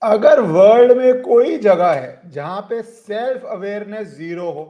अगर वर्ल्ड में कोई जगह है जहां पे सेल्फ अवेयरनेस जीरो हो,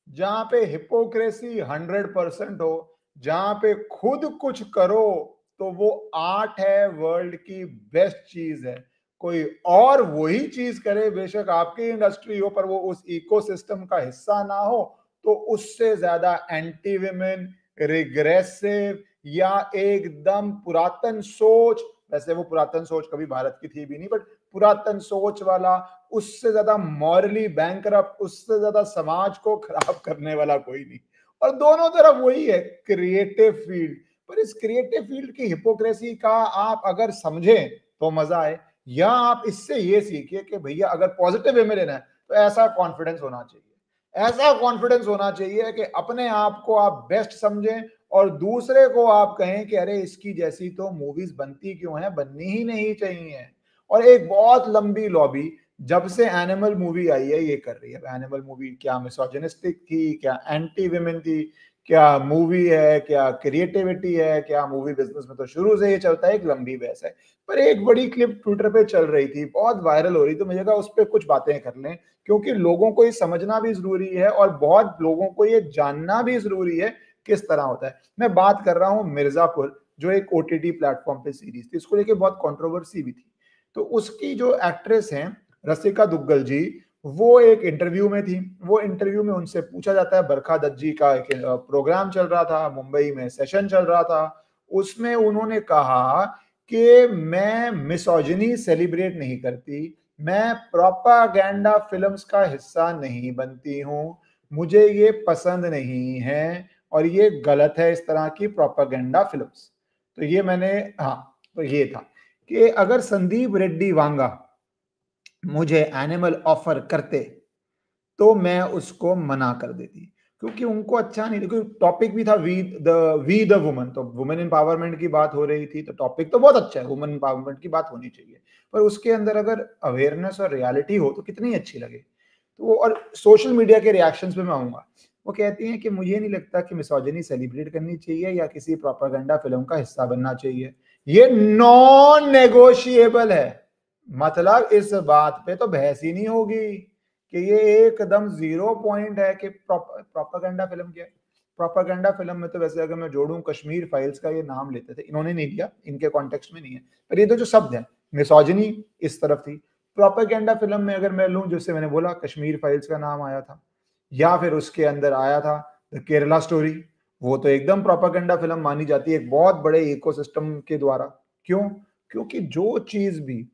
जहां पे हिपोक्रेसी 100% हो, जहां पे खुद कुछ करो, तो वो आर्ट है, वर्ल्ड की बेस्ट चीज है। कोई और वही चीज करे, बेशक आपकी इंडस्ट्री हो, पर वो उस इकोसिस्टम का हिस्सा ना हो, तो उससे ज्यादा एंटी विमेन, रिग्रेसिव या एकदम पुरातन सोच, वैसे वो पुरातन सोच कभी भारत की थी भी नहीं, बट पुरातन सोच वाला, उससे ज्यादा मॉरली बैंकरप्ट, उससे ज्यादा समाज को खराब करने वाला कोई नहीं। और दोनों तरफ वही है, क्रिएटिव फील्ड। पर इस क्रिएटिव फील्ड की हिपोक्रेसी का आप अगर समझें तो मजा आए, या आप इससे ये सीखिए कि भैया अगर पॉजिटिव वे में लेना है तो ऐसा कॉन्फिडेंस होना चाहिए, ऐसा कॉन्फिडेंस होना चाहिए कि अपने आप को आप बेस्ट समझें और दूसरे को आप कहें कि अरे इसकी जैसी तो मूवीज बनती क्यों है, बननी ही नहीं चाहिए। और एक बहुत लंबी लॉबी जब से एनिमल मूवी आई है ये कर रही है। एनिमल मूवी क्या मिसोजिनिस्टिक थी, क्या एंटी विमेन थी, क्या मूवी है, क्या क्रिएटिविटी है, क्या मूवी बिजनेस में तो शुरू से ये चलता है, एक लंबी बहस है। पर एक बड़ी क्लिप ट्विटर पे चल रही थी, बहुत वायरल हो रही, तो मुझे कहा उस पर कुछ बातें कर लें, क्योंकि लोगों को ये समझना भी जरूरी है और बहुत लोगों को ये जानना भी जरूरी है किस तरह होता है। मैं बात कर रहा हूं मिर्जापुर, जो एक ओटीटी प्लेटफॉर्म पे सीरीज थी, इसको लेके बहुत कंट्रोवर्सी भी थी। तो उसकी जो एक्ट्रेस हैं रसिका दुग्गल जी, वो एक इंटरव्यू में थी। वो इंटरव्यू में उनसे पूछा जाता है, बरखा दत्त जी का एक प्रोग्राम चल रहा था, मुंबई में सेशन चल रहा था, उसमें उन्होंने कहा कि मैं मिसोजिनी सेलिब्रेट नहीं करती, मैं प्रोपागेंडा फिल्म्स का हिस्सा नहीं बनती हूं, मुझे ये पसंद नहीं है और ये गलत है इस तरह की प्रोपागेंडा फिल्म्स। तो ये मैंने, हाँ, तो ये था कि अगर संदीप रेड्डी वांगा मुझे एनिमल ऑफर करते तो मैं उसको मना कर देती, क्योंकि उनको अच्छा नहीं, क्योंकि टॉपिक भी था वी द वुमन, तो वुमेन एम्पावरमेंट की बात हो रही थी, तो टॉपिक तो बहुत अच्छा है, वुमेन एम्पावरमेंट की बात होनी चाहिए, पर उसके अंदर अगर अवेयरनेस और रियलिटी हो तो कितनी अच्छी लगे। तो वो, और सोशल मीडिया के रिएक्शंस पे मैं आऊंगा, वो कहती हैं कि मुझे नहीं लगता कि मिसोजिनी सेलिब्रेट करनी चाहिए या किसी प्रोपेगेंडा फिल्म का हिस्सा बनना चाहिए, ये नॉन नेगोशिएबल है। मतलब इस बात पे तो बहस ही नहीं होगी कि ये एकदम जीरो पॉइंट है कि प्रोपेगेंडा फिल्म क्या है। प्रोपेगेंडा फिल्म में तो वैसे अगर मैं जोड़ूं, कश्मीर फाइल्स का ये नाम लेते थे, इन्होंने नहीं लिया, इनके कॉन्टेक्स्ट में नहीं है, पर ये तो जो शब्द है, मिसोजिनी इस तरफ थी। प्रोपेगेंडा फिल्म में अगर मैं लूं, जिससे मैंने बोला कश्मीर फाइल्स का नाम आया था, या फिर उसके अंदर आया था द केरला स्टोरी, वो तो एकदम प्रोपेगेंडा फिल्म मानी जाती है एक बहुत बड़े इकोसिस्टम के द्वारा। क्यों? क्योंकि जो चीज भी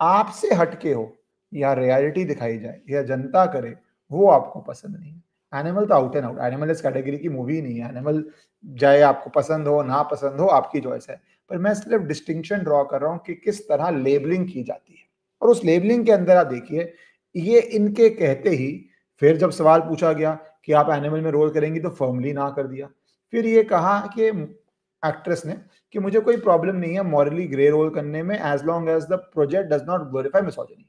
आपसे हटके हो या रियलिटी दिखाई जाए या जनता करे, वो आपको पसंद नहीं है। एनिमल तो आउट एंड आउट, एनिमल इस कैटेगरी की मूवी नहीं है। एनिमल चाहे आपको पसंद हो ना पसंद हो, आपकी चॉइस है, पर मैं सिर्फ डिस्टिंक्शन ड्रॉ कर रहा हूं कि किस तरह लेबलिंग की जाती है। और उस लेबलिंग के अंदर आप देखिए, ये इनके कहते ही फिर जब सवाल पूछा गया कि आप एनिमल में रोल करेंगी, तो फर्मली ना कर दिया। फिर ये कहा कि एक्ट्रेस ने कि मुझे कोई प्रॉब्लम नहीं है मॉरली ग्रे रोल करने में, as long as the project does not glorify misogyny.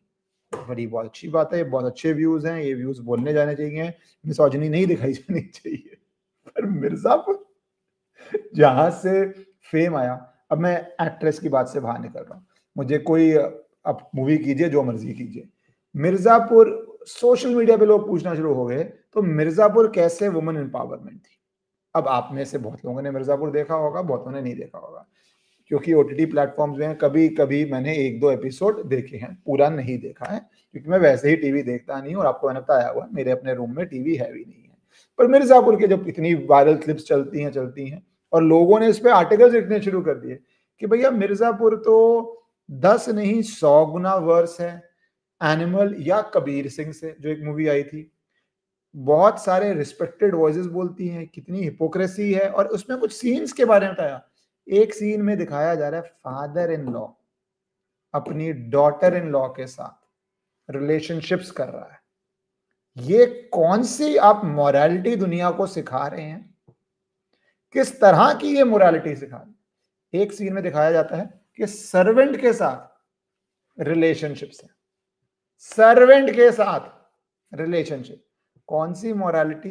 बड़ी बहुत अच्छी बात है, बहुत अच्छे व्यूज हैं, ये व्यूज बोलने जाने चाहिए, मिसोजिनी नहीं दिखाई जानी चाहिए। पर मिर्जापुर जहां से फेम आया, अब मैं एक्ट्रेस की बात से बाहर निकल रहा हूँ, मुझे कोई अब मूवी कीजिए जो मर्जी कीजिए, मिर्जापुर, सोशल मीडिया पे लोग पूछना शुरू हो गए तो मिर्जापुर कैसे वुमेन एम्पावरमेंट थी। अब आप में से बहुत लोगों ने मिर्जापुर देखा होगा, बहुतों ने नहीं देखा होगा, क्योंकि ओटीटी प्लेटफॉर्म्स में कभी कभी मैंने एक दो एपिसोड देखे हैं, पूरा नहीं देखा है, क्योंकि मैं वैसे ही टीवी देखता नहीं, और आपको मैंने बताया हुआ मेरे अपने रूम में टीवी है भी नहीं है। पर मिर्जापुर के जब इतनी वायरल क्लिप्स चलती हैं और लोगों ने इस पे आर्टिकल्स लिखने शुरू कर दिए कि भैया मिर्जापुर तो 10 नहीं 100 गुना वर्स है एनिमल या कबीर सिंह से, जो एक मूवी आई थी। बहुत सारे रिस्पेक्टेड वॉइसेस बोलती हैं कितनी हिपोक्रेसी है, और उसमें कुछ सीन्स के बारे में बताया। एक सीन में दिखाया जा रहा है फादर इन लॉ अपनी डॉटर इन लॉ के साथ रिलेशनशिप्स कर रहा है। ये कौन सी आप मोरालिटी दुनिया को सिखा रहे हैं? किस तरह की ये मोरालिटी सिखा रहे हैं? एक सीन में दिखाया जाता है कि सर्वेंट के साथ रिलेशनशिप्स है, सर्वेंट के साथ रिलेशनशिप। कौन सी मोरालिटी,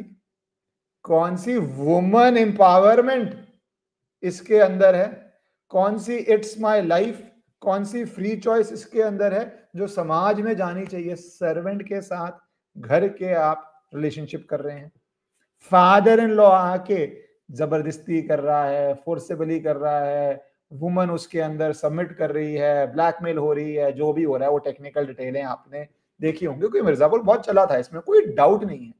कौन सी वुमन एम्पावरमेंट इसके अंदर है? कौन सी इट्स माय लाइफ कौन सी फ्री चॉइस इसके अंदर है जो समाज में जानी चाहिए? सर्वेंट के साथ घर के आप रिलेशनशिप कर रहे हैं, फादर इन लॉ आके जबरदस्ती कर रहा है, फोर्सेबली कर रहा है, वुमन उसके अंदर सबमिट कर रही है, ब्लैकमेल हो रही है, जो भी हो रहा है वो टेक्निकल डिटेलें आपने देखी होंगी, क्योंकि मिर्जापुर बहुत चला था, इसमें कोई डाउट नहीं है।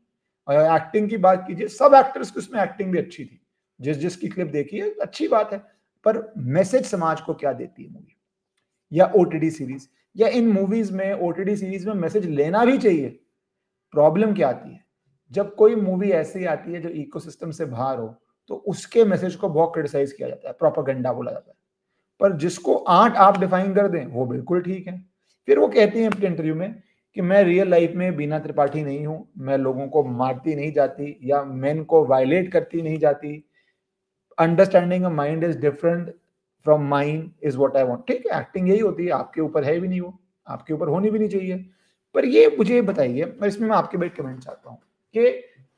और एक्टिंग की बात कीजिए, सब एक्टर्स की उसमें एक्टिंग भी अच्छी थी, जिस जिसकी क्लिप देखी है अच्छी बात है, पर मैसेज समाज को क्या देती है मूवी या ओटीटी सीरीज, या इन मूवीज में ओटीटी सीरीज में मैसेज लेना भी चाहिए। प्रॉब्लम क्या आती है, जब कोई मूवी ऐसी आती है जो इकोसिस्टम से बाहर हो, तो उसके मैसेज को बहुत क्रिटिसाइज किया जाता है, प्रोपेगेंडा बोला जाता है। पर जिसको आर्ट आप डिफाइन कर दें वो बिल्कुल ठीक है। फिर वो कहती हैं अपने इंटरव्यू में कि मैं रियल लाइफ में बीना त्रिपाठी नहीं हूं, मैं लोगों को मारती नहीं जाती या मेन को वायलेट करती नहीं जाती, understanding a mind is different from mind is what I want. ठीक है, एक्टिंग यही होती है, आपके ऊपर है भी नहीं, वो आपके ऊपर होनी भी नहीं चाहिए। पर ये मुझे बताइए, और इसमें मैं आपके बैठ कमेंट चाहता हूँ कि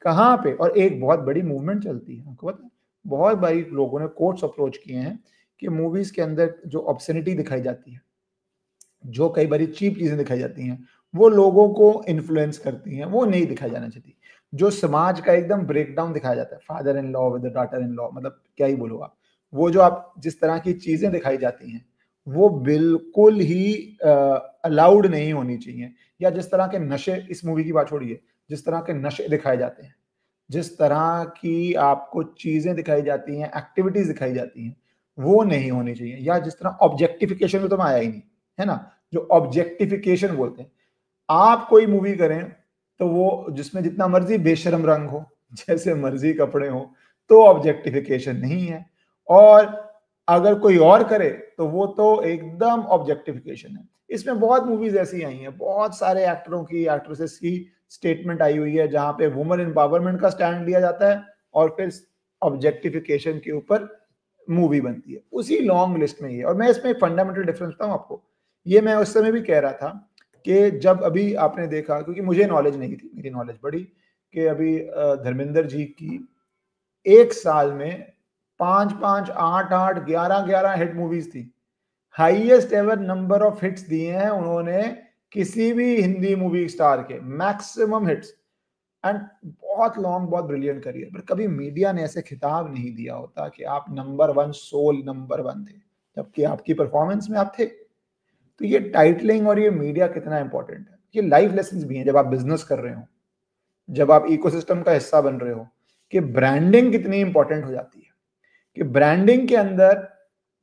कहाँ पे, और एक बहुत बड़ी मूवमेंट चलती है, आपको पता है, बहुत बारी लोगों ने कोर्ट्स अप्रोच किए हैं कि मूवीज के अंदर जो ऑब्सेनिटी दिखाई जाती है, जो कई बारी चीप चीजें दिखाई जाती हैं, वो लोगों को इन्फ्लुएंस करती हैं, वो नहीं दिखाई जाना चाहिए। जो समाज का एकदम ब्रेकडाउन दिखाया जाता है, father in law with daughter in law, मतलब क्या ही बोलो आप, वो जो आप जिस तरह की चीजें दिखाई जाती हैं वो बिल्कुल ही अलाउड नहीं होनी चाहिए। या जिस तरह के नशे, इस मूवी की बात छोड़िए, जिस तरह के नशे दिखाए जाते हैं, जिस तरह की आपको चीजें दिखाई जाती हैं, एक्टिविटीज दिखाई जाती हैं, वो नहीं होनी चाहिए। या जिस तरह ऑब्जेक्टिफिकेशन में तो मैं आया ही नहीं, है ना, जो ऑब्जेक्टिफिकेशन बोलते हैं, आप कोई मूवी करें तो वो जिसमें जितना मर्जी बेशरम रंग हो, जैसे मर्जी कपड़े हो, तो ऑब्जेक्टिफिकेशन नहीं है। और अगर कोई और करे तो वो तो एकदम ऑब्जेक्टिफिकेशन है। इसमें बहुत मूवीज ऐसी आई हैं, बहुत सारे एक्टरों की, एक्ट्रेसेस की स्टेटमेंट आई हुई है जहां पे वुमेन एम्पावरमेंट का स्टैंड लिया जाता है और फिर ऑब्जेक्टिफिकेशन के ऊपर मूवी बनती है, उसी लॉन्ग लिस्ट में ये। और मैं इसमें एक फंडामेंटल डिफरेंस बताऊं आपको, ये मैं उस समय भी कह रहा था कि जब अभी आपने देखा, क्योंकि मुझे नॉलेज नहीं थी, मेरी नॉलेज बढ़ी, कि अभी धर्मेंद्र जी की एक साल में 5-5, 8-8, 11-11 हिट मूवीज थी, highest ever number of hits दिए हैं उन्होंने किसी भी हिंदी मूवी स्टार के, मैक्सिमम हिट्स। एंड बहुत लॉन्ग, बहुत ब्रिलियंट करियर, पर कभी मीडिया ने ऐसे खिताब नहीं दिया होता कि आप number one, soul number one थे, जबकि आपकी परफॉर्मेंस में आप थे। तो ये टाइटलिंग और ये मीडिया कितना इंपॉर्टेंट है, ये लाइफ लेसन भी है जब आप बिजनेस कर रहे हो, जब आप इकोसिस्टम का हिस्सा बन रहे हो, कि ब्रांडिंग कितनी इंपॉर्टेंट हो जाती है। कि ब्रांडिंग के अंदर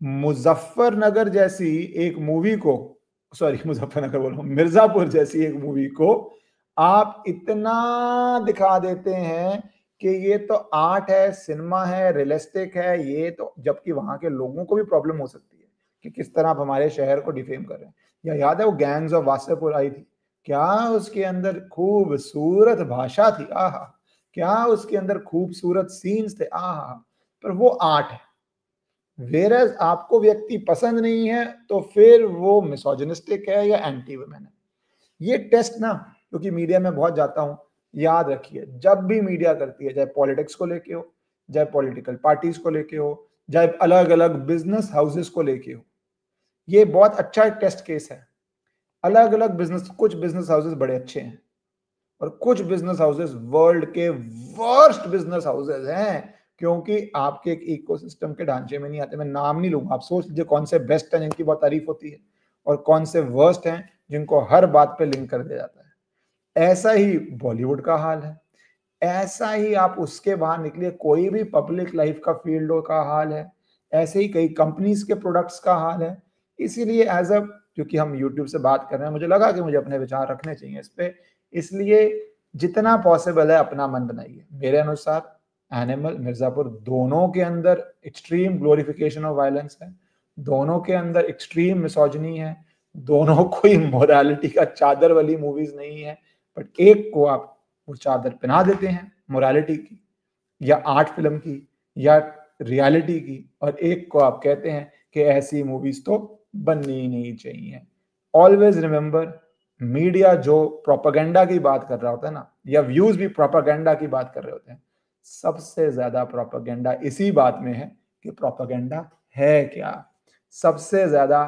मुजफ्फरनगर जैसी एक मूवी को, सॉरी मुजफ्फरनगर बोल रहा हूं, मिर्जापुर जैसी एक मूवी को आप इतना दिखा देते हैं कि ये तो आर्ट है, सिनेमा है, रियलिस्टिक है, ये तो, जबकि वहां के लोगों को भी प्रॉब्लम हो सकती है कि किस तरह आप हमारे शहर को डिफेम कर रहे हैं। या याद है वो गैंग्स ऑफ वासेपुर आई थी, क्या उसके अंदर खूबसूरत भाषा थी, आहा, क्या उसके अंदर खूबसूरत सीन्स थे, आहा। पर वो आर्ट है, वेरस आपको व्यक्ति पसंद नहीं है तो फिर वो मिसोजिनिस्टिक है या एंटी वुमेन है। ये टेस्ट ना, क्योंकि मीडिया में बहुत जाता हूं, याद रखिए, जब भी मीडिया करती है, चाहे पॉलिटिक्स को लेके हो, चाहे पॉलिटिकल पार्टीज को लेके हो, चाहे अलग अलग बिजनेस हाउसेस को लेके हो, ये बहुत अच्छा टेस्ट केस है। अलग अलग बिजनेस, कुछ बिजनेस हाउसेस बड़े अच्छे हैं और कुछ बिजनेस हाउसेस वर्ल्ड के वर्स्ट बिजनेस हाउसेस हैं, क्योंकि आपके एक इकोसिस्टम के ढांचे में नहीं आते। मैं नाम नहीं लूंगा, आप सोच लीजिए कौन से बेस्ट हैं जिनकी बहुत तारीफ होती है और कौन से वर्स्ट हैं जिनको हर बात पे लिंक कर दिया जाता है। ऐसा ही बॉलीवुड का हाल है, ऐसा ही आप उसके बाहर निकलिए, कोई भी पब्लिक लाइफ का फील्ड का हाल है, ऐसे ही कई कंपनीज के प्रोडक्ट्स का हाल है। इसीलिए एज अ, क्योंकि हम यूट्यूब से बात कर रहे हैं, मुझे लगा कि मुझे अपने विचार रखने चाहिए इस पे, इसलिए जितना पॉसिबल है अपना मन बनाइए। मेरे अनुसार एनिमल, मिर्जापुर, दोनों के अंदर एक्सट्रीम ग्लोरिफिकेशन ऑफ वायलेंस है, दोनों के अंदर एक्सट्रीम मिसोजिनी है, दोनों कोई मोरालिटी का चादर वाली मूवीज नहीं है। बट एक को आप वो चादर पहना देते हैं मोरालिटी की या आर्ट फिल्म की या रियलिटी की, और एक को आप कहते हैं कि ऐसी मूवीज तो बननी ही नहीं चाहिए। ऑलवेज रिमेंबर, मीडिया जो प्रोपेगेंडा की बात कर रहा होता है ना, या व्यूज भी प्रोपेगेंडा की बात कर रहे होते हैं, सबसे ज्यादा प्रोपेगेंडा इसी बात में है कि प्रोपेगेंडा है क्या। सबसे ज्यादा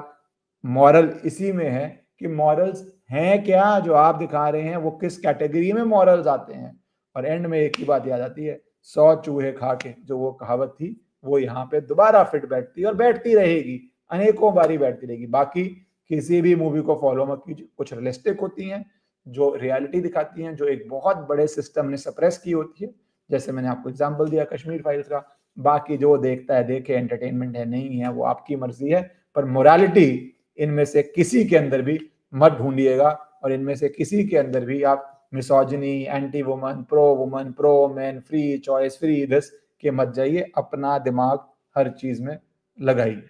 मॉरल इसी में है कि मॉरल्स हैं क्या जो आप दिखा रहे हैं, वो किस कैटेगरी में मॉरल्स आते हैं। और एंड में एक ही बात याद आती है, 100 चूहे खा के, जो वो कहावत थी, वो यहाँ पे दोबारा फिट बैठती है और बैठती रहेगी, अनेकों बारी बैठती रहेगी। बाकी किसी भी मूवी को फॉलो मत कीजिए, कुछ रियलिस्टिक होती हैं, जो रियलिटी दिखाती हैं, जो एक बहुत बड़े सिस्टम ने सप्रेस की होती है, जैसे मैंने आपको एग्जाम्पल दिया कश्मीर फाइल्स का। बाकी जो देखता है देखे, एंटरटेनमेंट है नहीं है वो आपकी मर्जी है, पर मोरालिटी इनमें से किसी के अंदर भी मत ढूंढिएगा, और इनमें से किसी के अंदर भी आप misogyny, anti woman, pro man, free choice, free this के मत जाइए। अपना दिमाग हर चीज में लगाइए।